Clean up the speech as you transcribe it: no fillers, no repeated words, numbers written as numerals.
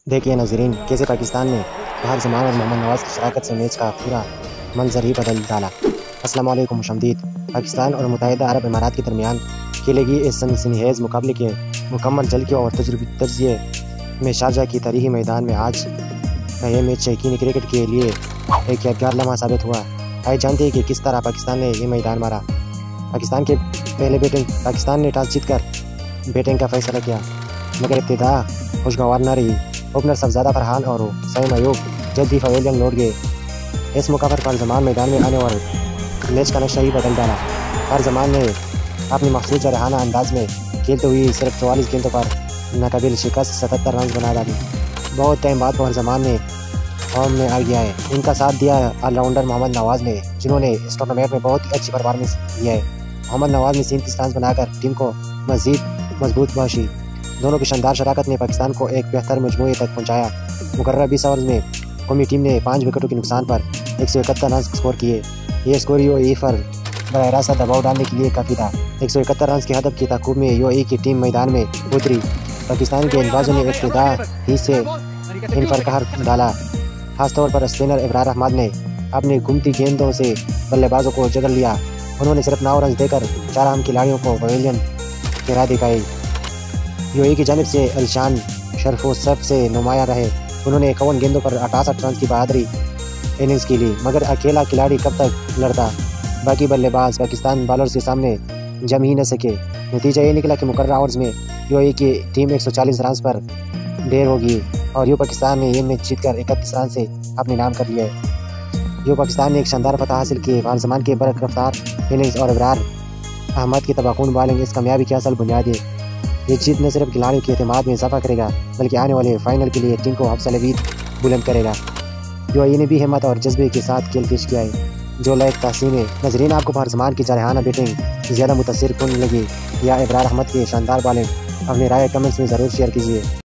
देखिए नाज़रीन, कैसे पाकिस्तान ने बाहर ज़मान और मोहम्मद नवाज़ की शराकत से मैच का पूरा मंजर ही बदल डाला। अस्सलाम वालेकुम खुशामदीद। पाकिस्तान और मुत्तहिदा अरब इमारात के दरमियान खेलेगी इस सनसनीखेज़ मुकाबले के मुकम्मल जल्द और तजज़िये में शारजाह की तारीखी मैदान में आज का यह मैच शौकीन क्रिकेट के लिए एक यादगार लम्हा साबित हुआ। आइए जानते हैं कि किस तरह पाकिस्तान ने यह मैदान मारा। पाकिस्तान ने टॉस जीतकर बैटिंग का फैसला किया, मगर इब्तिदा खुशगवार न रही। ओपनर सफजादा फरहान और सईम अयूब जल्द ही पवेलियन लौट गए। इस मौका पर फारजमान मैदान में आने और मैच का नक्शा ही बदल डाला। फारजमान ने अपनी मखसूस जरहाना अंदाज में खेलते हुए सिर्फ 44 गेंदों पर नाकाबिल शिकस्त 77 रन बना डाली। बहुत टाइम बाद फारजमान ने फॉर्म में आ गया है। इनका साथ दिया ऑलराउंडर मोहम्मद नवाज़ ने, जिन्होंने इस टूर्नामेंट में बहुत ही अच्छी परफॉर्मेंस दिया है। मोहम्मद नवाज़ ने 37 रन बनाकर टीम को मज़ीद मजबूत बख्शी। दोनों की शानदार शराकत ने पाकिस्तान को एक बेहतर मजमूए तक पहुंचाया। मुकर्रर 20 ओवर में कौमी टीम ने 5 विकेटों के नुकसान पर 171 रन स्कोर किए। ये स्कोर यूएई पर बराह रास्त दबाव डालने के लिए काफ़ी था। 171 रन के हदफ की ताक़ूब में यूएई की टीम मैदान में उतरी। पाकिस्तान के गेंदबाजों ने इब्तिदा ही से इन पर कहर डाला। खासतौर पर स्पिनर इब्रार अहमद ने अपनी घूमती गेंदों से बल्लेबाजों को जकड़ लिया। उन्होंने सिर्फ 9 रन देकर 4 अहम खिलाड़ियों को पवेलियन की राह दिखाई। यूएई की जानिब से अल्शान शरफोसफ से नुमाया रहे। उन्होंने 51 गेंदों पर 68 रन की बहादुरी इनिंग्स की ली, मगर अकेला खिलाड़ी कब तक लड़ता। बाकी बल्लेबाज पाकिस्तान बॉलर्स के सामने जम ही न सके। नतीजा ये निकला कि मुकर्रर ओवर्स में यूएई की टीम 140 रन पर ढेर होगी और यूँ पाकिस्तान ने यह मैच जीतकर 31 रन से अपने नाम कर लिया है। यूँ पाकिस्तान ने एक शानदार फतह हासिल की। फारजमान के बरक रफ्तार इनिंग्स और इब्रार अहमद की तबाकून बॉलिंग इस कामयाबी की असल बुनियाद है। ये जीत न सिर्फ खिलाड़ियों के एतमाद में इजाफा करेगा, बल्कि आने वाले फाइनल के लिए टीम को हौसला बुलंद करेगा। यूएई ने भी हिम्मत और जज्बे के साथ खेल पेश किया है, जो लायक तहसीन है। नजरीन, आपको फारजमान की जरहाना बैटिंग ज़्यादा मुतासिर कौन लगी या इब्रार अहमद की शानदार बॉलिंग? अपनी राय कमेंट्स में ज़रूर शेयर कीजिए।